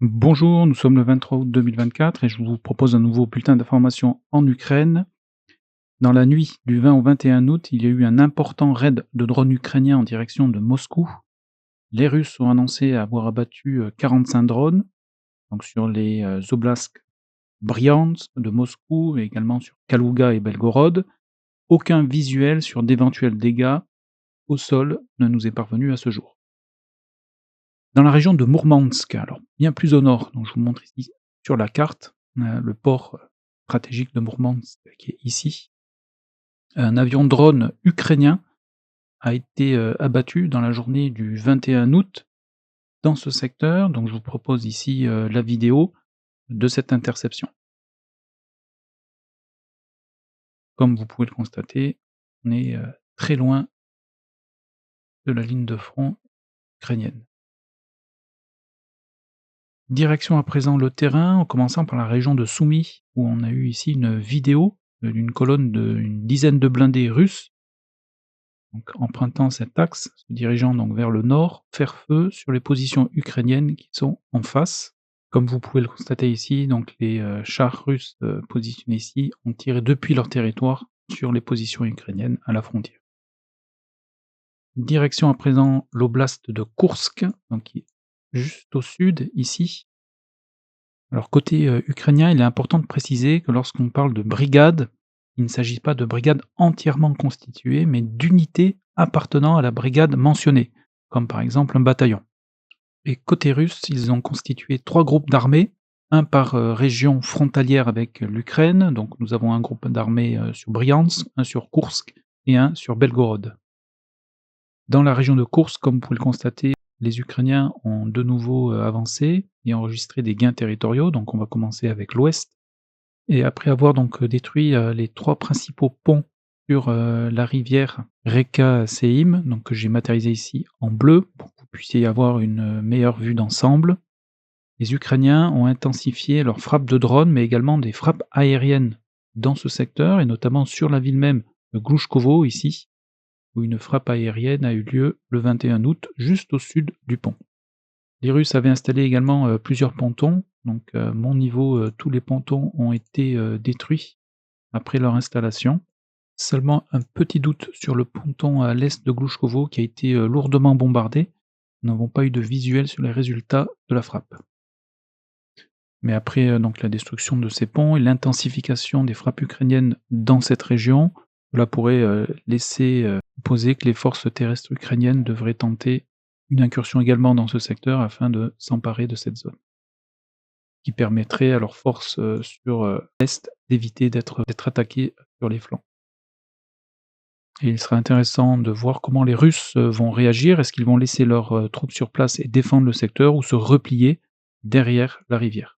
Bonjour, nous sommes le 23 août 2024 et je vous propose un nouveau bulletin d'information en Ukraine. Dans la nuit du 20 au 21 août, il y a eu un important raid de drones ukrainiens en direction de Moscou. Les Russes ont annoncé avoir abattu 45 drones, donc sur les oblasts Bryansk de Moscou et également sur Kalouga et Belgorod. Aucun visuel sur d'éventuels dégâts au sol ne nous est parvenu à ce jour. Dans la région de Mourmansk, alors bien plus au nord, donc je vous montre ici sur la carte, le port stratégique de Mourmansk qui est ici. Un avion drone ukrainien a été, abattu dans la journée du 21 août dans ce secteur, donc je vous propose ici, la vidéo de cette interception. Comme vous pouvez le constater, on est, très loin de la ligne de front ukrainienne. Direction à présent le terrain, en commençant par la région de Soumy, où on a eu ici une vidéo, d'une colonne d'une dizaine de blindés russes, donc empruntant cet axe, se dirigeant donc vers le nord, faire feu sur les positions ukrainiennes qui sont en face. Comme vous pouvez le constater ici, donc les, chars russes, positionnés ici ont tiré depuis leur territoire sur les positions ukrainiennes à la frontière. Direction à présent l'oblast de Koursk, donc qui est juste au sud ici. Alors côté, ukrainien, il est important de préciser que lorsqu'on parle de brigade, il ne s'agit pas de brigades entièrement constituées, mais d'unités appartenant à la brigade mentionnée, comme par exemple un bataillon. Et côté russe, ils ont constitué 3 groupes d'armées, un par, région frontalière avec l'Ukraine, donc nous avons un groupe d'armées, sur Bryansk, un sur Koursk et un sur Belgorod. Dans la région de Koursk, comme vous pouvez le constater, les Ukrainiens ont de nouveau, avancé et enregistré des gains territoriaux, donc on va commencer avec l'ouest. Et après avoir donc, détruit, les 3 principaux ponts sur, la rivière Reka Seim, donc que j'ai matérialisé ici en bleu pour que vous puissiez avoir une, meilleure vue d'ensemble. Les Ukrainiens ont intensifié leurs frappes de drones, mais également des frappes aériennes dans ce secteur et notamment sur la ville même de Glouchkovo ici, où une frappe aérienne a eu lieu le 21 août, juste au sud du pont. Les Russes avaient installé également, plusieurs pontons, donc à mon niveau, tous les pontons ont été, détruits après leur installation. Seulement un petit doute sur le ponton à l'est de Glouchkovo qui a été, lourdement bombardé. Nous n'avons pas eu de visuel sur les résultats de la frappe. Mais après, donc la destruction de ces ponts et l'intensification des frappes ukrainiennes dans cette région, cela pourrait, laisser, supposer que les forces terrestres ukrainiennes devraient tenter une incursion également dans ce secteur afin de s'emparer de cette zone. Qui permettrait à leurs forces, sur, l'est d'éviter d'être attaquées sur les flancs. Et il sera intéressant de voir comment les Russes, vont réagir. Est-ce qu'ils vont laisser leurs, troupes sur place et défendre le secteur ou se replier derrière la rivière?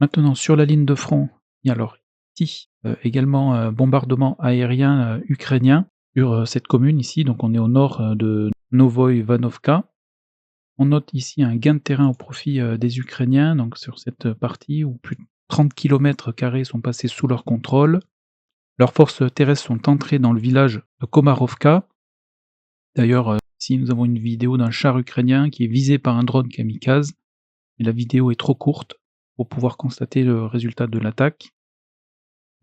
Maintenant sur la ligne de front, il y a alors ici, également, bombardement aérien, ukrainien sur, cette commune ici, donc on est au nord, de Novoïvanovka. On note ici un gain de terrain au profit, des Ukrainiens, donc sur cette, partie où plus de 30 km² sont passés sous leur contrôle. Leurs forces terrestres sont entrées dans le village de Komarovka. D'ailleurs, ici nous avons une vidéo d'un char ukrainien qui est visé par un drone kamikaze, mais la vidéo est trop courte pour pouvoir constater le résultat de l'attaque.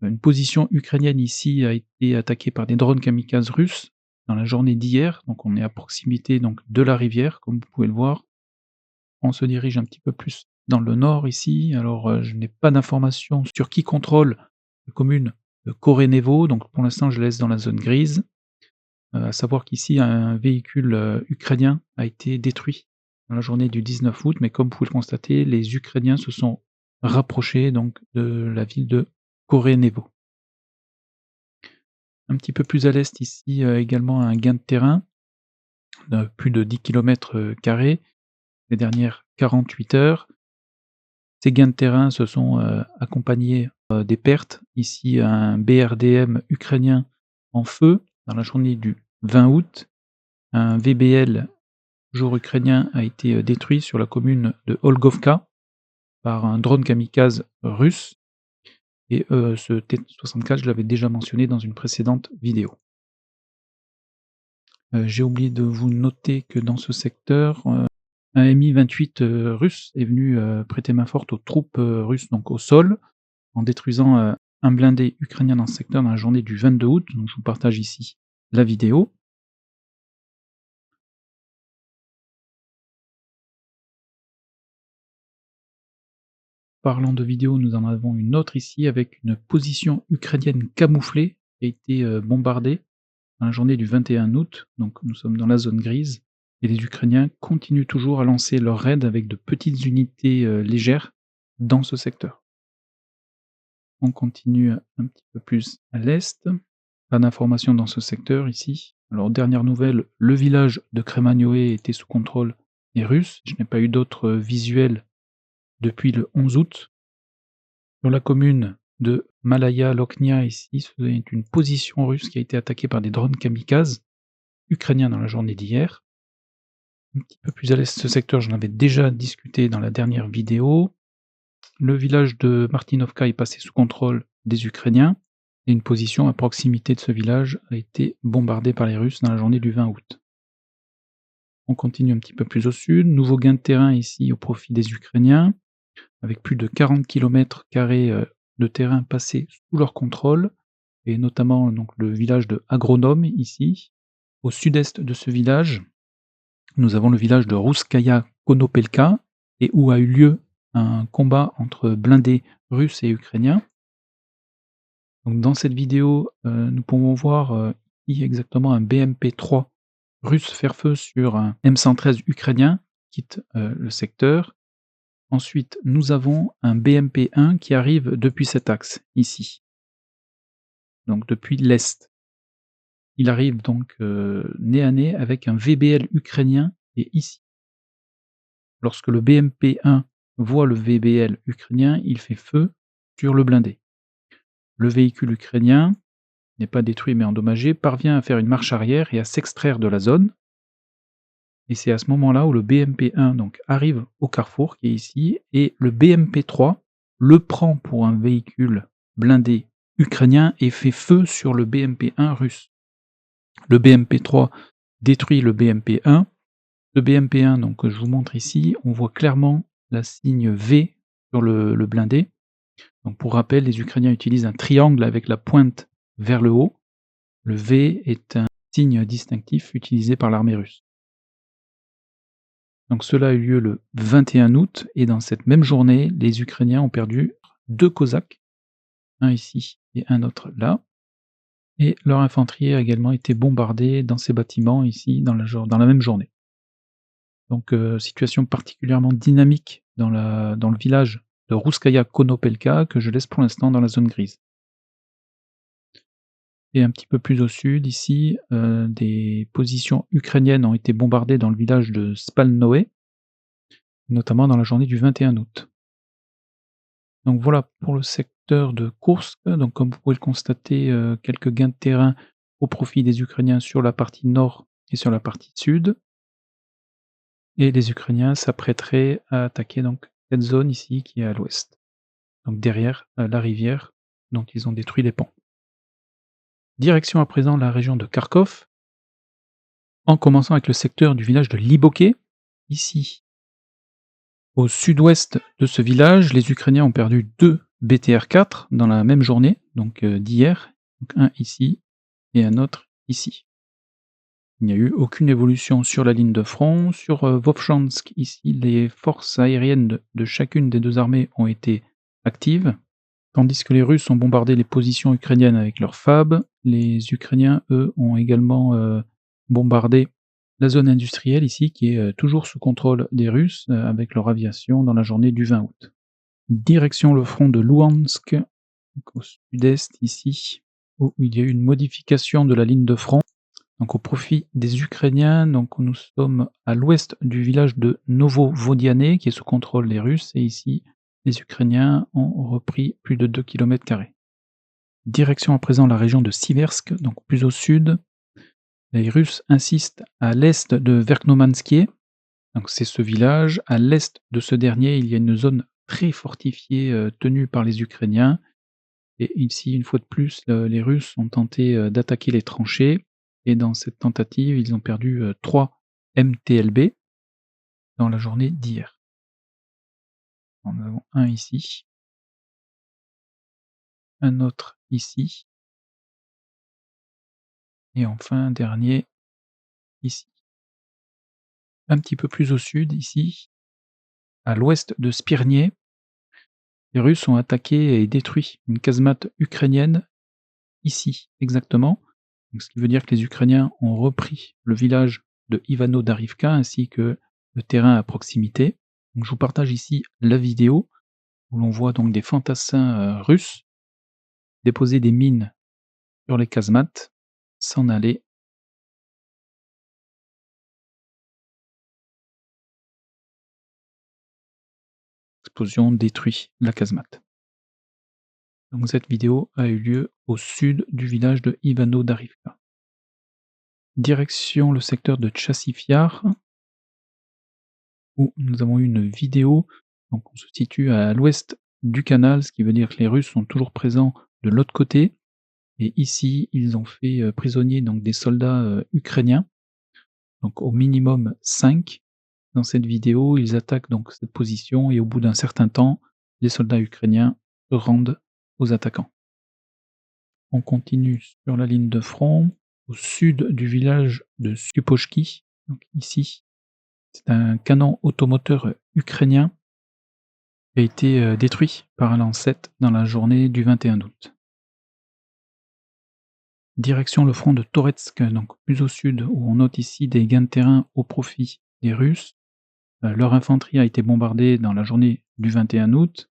Une position ukrainienne ici a été attaquée par des drones kamikazes russes dans la journée d'hier, donc on est à proximité donc de la rivière, comme vous pouvez le voir. On se dirige un petit peu plus dans le nord ici, alors, je n'ai pas d'informations sur qui contrôle la commune de Korenevo, donc pour l'instant je laisse dans la zone grise. À savoir qu'ici un véhicule, ukrainien a été détruit dans la journée du 19 août, mais comme vous pouvez le constater, les Ukrainiens se sont rapprochés donc de la ville de Korenevo. Un petit peu plus à l'est ici, également un gain de terrain de plus de 10 km² les dernières 48 heures. Ces gains de terrain se sont, accompagnés, des pertes. Ici, un BRDM ukrainien en feu dans la journée du 20 août. Un VBL, toujours ukrainien, a été, détruit sur la commune de Olgovka par un drone kamikaze russe et ce T-64, je l'avais déjà mentionné dans une précédente vidéo. J'ai oublié de vous noter que dans ce secteur, un Mi-28 russe est venu prêter main forte aux troupes russes, donc au sol, en détruisant un blindé ukrainien dans ce secteur dans la journée du 22 août. Donc je vous partage ici la vidéo. Parlant de vidéo, nous en avons une autre ici avec une position ukrainienne camouflée qui a été bombardée dans la journée du 21 août. Donc nous sommes dans la zone grise et les Ukrainiens continuent toujours à lancer leurs raids avec de petites unités légères dans ce secteur. On continue un petit peu plus à l'est. Pas d'informations dans ce secteur ici. Alors dernière nouvelle, le village de Kremanioé était sous contrôle des Russes. Je n'ai pas eu d'autres visuels depuis le 11 août. Sur la commune de Malaya Loknia ici, c'est une position russe qui a été attaquée par des drones kamikazes ukrainiens dans la journée d'hier. Un petit peu plus à l'est, ce secteur, j'en avais déjà discuté dans la dernière vidéo. Le village de Martinovka est passé sous contrôle des Ukrainiens et une position à proximité de ce village a été bombardée par les Russes dans la journée du 20 août. On continue un petit peu plus au sud, nouveau gain de terrain ici au profit des Ukrainiens, avec plus de 40 km² de terrain passé sous leur contrôle, et notamment donc le village de Agronome ici. Au sud-est de ce village, nous avons le village de Rouskaya Konopelka, et où a eu lieu un combat entre blindés russes et ukrainiens. Donc dans cette vidéo, nous pouvons voir ici exactement un BMP-3 russe faire feu sur un M113 ukrainien qui quitte le secteur. Ensuite, nous avons un BMP-1 qui arrive depuis cet axe, ici. Donc depuis l'est. Il arrive donc nez à nez avec un VBL ukrainien qui est ici. Lorsque le BMP-1 voit le VBL ukrainien, il fait feu sur le blindé. Le véhicule ukrainien n'est pas détruit mais endommagé, parvient à faire une marche arrière et à s'extraire de la zone. Et c'est à ce moment-là où le BMP-1 donc arrive au carrefour qui est ici, et le BMP-3 le prend pour un véhicule blindé ukrainien et fait feu sur le BMP-1 russe. Le BMP-3 détruit le BMP-1. Le BMP-1, donc je vous montre ici, on voit clairement la signe V sur le blindé. Donc pour rappel, les Ukrainiens utilisent un triangle avec la pointe vers le haut. Le V est un signe distinctif utilisé par l'armée russe. Donc cela a eu lieu le 21 août, et dans cette même journée, les Ukrainiens ont perdu 2 Cosaques, un ici et un autre là, et leur infanterie a également été bombardée dans ces bâtiments ici dans la même journée. Donc situation particulièrement dynamique dans le village de Rouskaya Konopelka que je laisse pour l'instant dans la zone grise. Et un petit peu plus au sud ici, des positions ukrainiennes ont été bombardées dans le village de Spalnoe, notamment dans la journée du 21 août. Donc voilà pour le secteur de Koursk. Donc comme vous pouvez le constater, quelques gains de terrain au profit des Ukrainiens sur la partie nord et sur la partie sud. Et les Ukrainiens s'apprêteraient à attaquer donc cette zone ici qui est à l'ouest. Donc derrière la rivière dont ils ont détruit les ponts. Direction à présent la région de Kharkov, en commençant avec le secteur du village de Liboké. Ici, au sud-ouest de ce village, les Ukrainiens ont perdu 2 BTR-4 dans la même journée, donc d'hier, donc un ici et un autre ici. Il n'y a eu aucune évolution sur la ligne de front. Sur Vovchansk, ici, les forces aériennes de chacune des deux armées ont été actives. Tandis que les Russes ont bombardé les positions ukrainiennes avec leurs FAB, les Ukrainiens, eux, ont également bombardé la zone industrielle ici, qui est toujours sous contrôle des Russes, avec leur aviation dans la journée du 20 août. Direction le front de Louhansk, donc au sud-est ici, où il y a eu une modification de la ligne de front, donc au profit des Ukrainiens. Donc nous sommes à l'ouest du village de Novo-Vodiane, qui est sous contrôle des Russes, et ici, les Ukrainiens ont repris plus de 2 km². Direction à présent la région de Siversk, donc plus au sud. Les Russes insistent à l'est de Verkhnomansky, donc c'est ce village. À l'est de ce dernier, il y a une zone très fortifiée tenue par les Ukrainiens. Et ici, une fois de plus, les Russes ont tenté d'attaquer les tranchées. Et dans cette tentative, ils ont perdu 3 MTLB. dans la journée d'hier. En avons un ici, un autre ici et enfin un dernier ici. Un petit peu plus au sud ici, à l'ouest de Spirnier, les Russes ont attaqué et détruit une casemate ukrainienne ici exactement. Donc ce qui veut dire que les Ukrainiens ont repris le village de Ivano-Darivka ainsi que le terrain à proximité. Donc je vous partage ici la vidéo où l'on voit donc des fantassins russes déposer des mines sur les casemates, s'en aller. L'explosion détruit la casemate. Donc cette vidéo a eu lieu au sud du village de Ivano-Darivka. Direction le secteur de Tchassifiar, où nous avons eu une vidéo. Donc on se situe à l'ouest du canal, ce qui veut dire que les Russes sont toujours présents de l'autre côté. Et ici, ils ont fait prisonnier donc des soldats ukrainiens, donc au minimum 5. Dans cette vidéo, ils attaquent donc cette position et au bout d'un certain temps, les soldats ukrainiens se rendent aux attaquants. On continue sur la ligne de front, au sud du village de Skupochki, donc ici. C'est un canon automoteur ukrainien qui a été détruit par un lance-7 dans la journée du 21 août. Direction le front de Toretsk, donc plus au sud, où on note ici des gains de terrain au profit des Russes. Leur infanterie a été bombardée dans la journée du 21 août.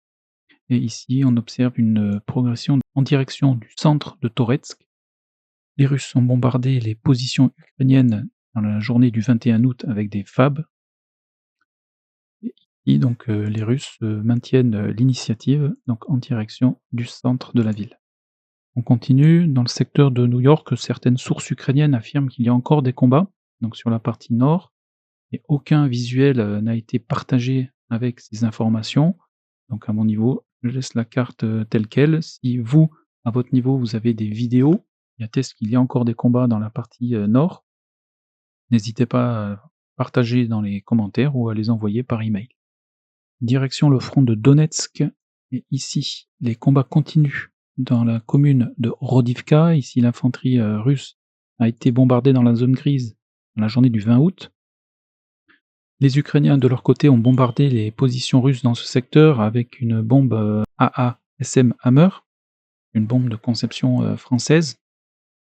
Et ici, on observe une progression en direction du centre de Toretsk. Les Russes ont bombardé les positions ukrainiennes dans la journée du 21 août avec des FAB. Et ici, donc, les Russes maintiennent l'initiative donc en direction du centre de la ville. On continue dans le secteur de New York. Certaines sources ukrainiennes affirment qu'il y a encore des combats, donc sur la partie nord, et aucun visuel n'a été partagé avec ces informations. Donc à mon niveau, je laisse la carte telle quelle. Si vous, à votre niveau, vous avez des vidéos qui attestent qu'il y a encore des combats dans la partie nord, n'hésitez pas à partager dans les commentaires ou à les envoyer par email. Direction le front de Donetsk, et ici, les combats continuent dans la commune de Rodivka. Ici, l'infanterie russe a été bombardée dans la zone grise dans la journée du 20 août. Les Ukrainiens, de leur côté, ont bombardé les positions russes dans ce secteur avec une bombe AASM Hammer, une bombe de conception française,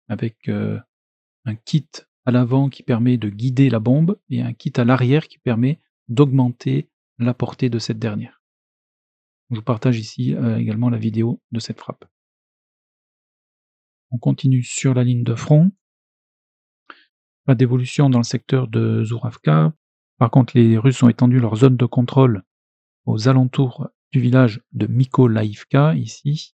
avec un kit à l'avant qui permet de guider la bombe et un kit à l'arrière qui permet d'augmenter la portée de cette dernière. Je vous partage ici également la vidéo de cette frappe. On continue sur la ligne de front. Pas d'évolution dans le secteur de Zouravka. Par contre, les Russes ont étendu leur zone de contrôle aux alentours du village de Mykolaïvka, ici.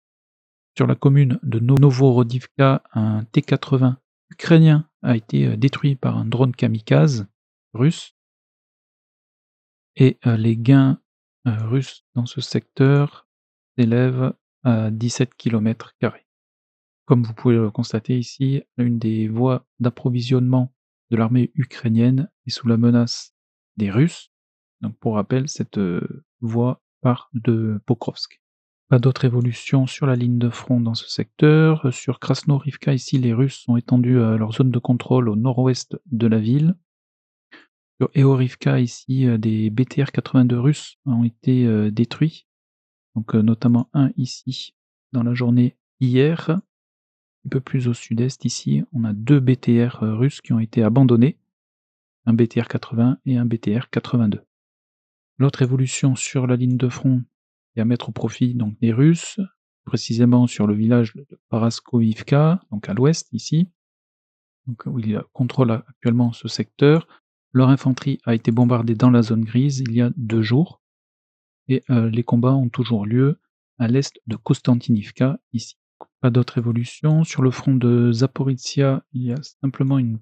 Sur la commune de Novorodivka, un T-80 ukrainien a été détruit par un drone kamikaze russe. Et les gains russes dans ce secteur s'élèvent à 17 km². Comme vous pouvez le constater ici, une des voies d'approvisionnement de l'armée ukrainienne est sous la menace des Russes. Donc pour rappel, cette voie part de Pokrovsk. Pas d'autre évolution sur la ligne de front dans ce secteur. Sur Krasno-Rivka, ici, les Russes ont étendu leur zone de contrôle au nord-ouest de la ville. Sur Eorivka, ici, des BTR-82 russes ont été détruits. Donc notamment un ici, dans la journée hier. Un peu plus au sud-est, ici, on a 2 BTR russes qui ont été abandonnés. Un BTR-80 et un BTR-82. L'autre évolution sur la ligne de front est à mettre au profit donc des Russes, précisément sur le village de Paraskoivka, donc à l'ouest ici, donc où ils contrôlent actuellement ce secteur. Leur infanterie a été bombardée dans la zone grise il y a 2 jours, et les combats ont toujours lieu à l'est de Konstantinivka, ici. Pas d'autre évolution. Sur le front de Zaporizhia, il y a simplement un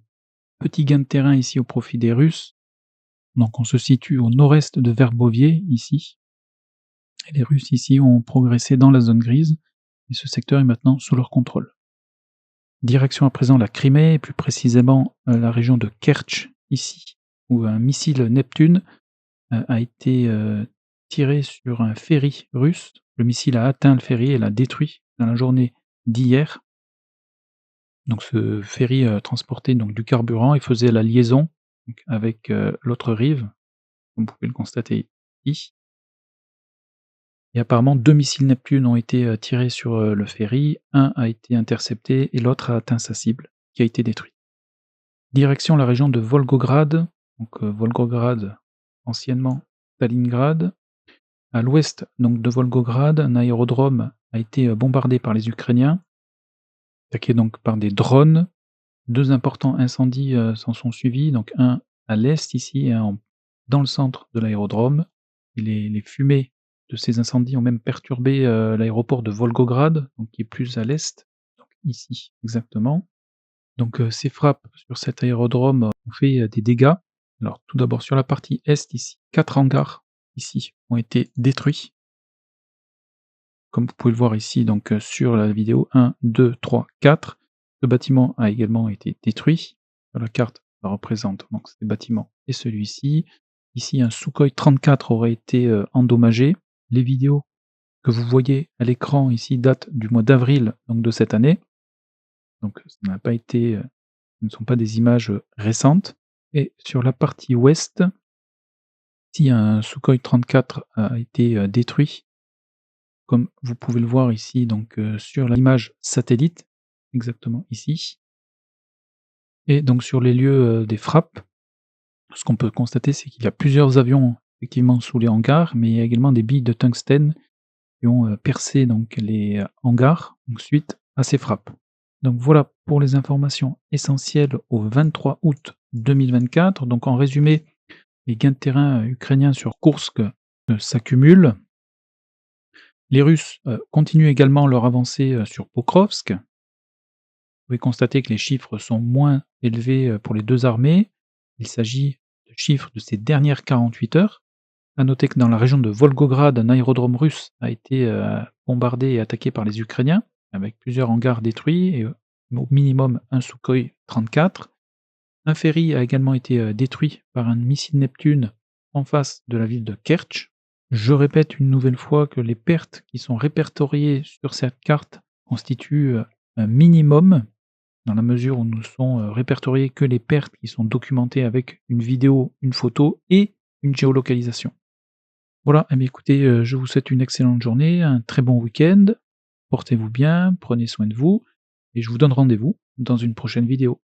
petit gain de terrain ici au profit des Russes. Donc on se situe au nord-est de Verbovier, ici. Et les Russes ici ont progressé dans la zone grise, et ce secteur est maintenant sous leur contrôle. Direction à présent la Crimée, et plus précisément la région de Kertch, ici, où un missile Neptune a été, tiré sur un ferry russe. Le missile a atteint le ferry et l'a détruit dans la journée d'hier. Donc ce ferry, transportait donc du carburant et faisait la liaison donc avec, l'autre rive, comme vous pouvez le constater ici. Et apparemment 2 missiles Neptune ont été, tirés sur, le ferry. Un a été intercepté et l'autre a atteint sa cible, qui a été détruit. Direction la région de Volgograd, donc Volgograd, anciennement Stalingrad. À l'ouest donc de Volgograd, un aérodrome a été, bombardé par les Ukrainiens, attaqué donc par des drones. 2 importants incendies, s'en sont suivis, donc un à l'est ici et un dans le centre de l'aérodrome. Et les fumées de ces incendies ont même perturbé, l'aéroport de Volgograd, donc qui est plus à l'est, donc ici exactement. Donc, ces frappes sur cet aérodrome ont fait, des dégâts. Alors tout d'abord sur la partie est ici, 4 hangars ici ont été détruits. Comme vous pouvez le voir ici donc, sur la vidéo 1, 2, 3, 4. Le bâtiment a également été détruit. Sur la carte, ça représente donc ces bâtiments et celui-ci. Ici un Sukhoi 34 aurait été, endommagé. Les vidéos que vous voyez à l'écran ici datent du mois d'avril donc de cette année. Donc ça n'a pas été, ce ne sont pas des images, récentes. Et sur la partie ouest, ici un Sukhoi 34 a été, détruit. Comme vous pouvez le voir ici donc, sur l'image satellite, exactement ici. Et donc sur les lieux, des frappes, ce qu'on peut constater, c'est qu'il y a plusieurs avions effectivement sous les hangars, mais il y a également des billes de tungstène qui ont, percé donc les, hangars, donc suite à ces frappes. Donc voilà pour les informations essentielles au 23 août 2024. Donc en résumé, les gains de terrain, ukrainiens sur Koursk, s'accumulent. Les Russes, continuent également leur avancée, sur Pokrovsk. Vous pouvez constater que les chiffres sont moins élevés, pour les 2 armées. Il s'agit de chiffres de ces dernières 48 heures. À noter que dans la région de Volgograd, un aérodrome russe a été, bombardé et attaqué par les Ukrainiens, avec plusieurs hangars détruits et au minimum un Sukhoi 34. Un ferry a également été, détruit par un missile Neptune en face de la ville de Kertch. Je répète une nouvelle fois que les pertes qui sont répertoriées sur cette carte constituent, un minimum, dans la mesure où ne sont, répertoriées que les pertes qui sont documentées avec une vidéo, une photo et une géolocalisation. Voilà, eh bien écoutez, je vous souhaite une excellente journée, un très bon week-end, portez-vous bien, prenez soin de vous et je vous donne rendez-vous dans une prochaine vidéo.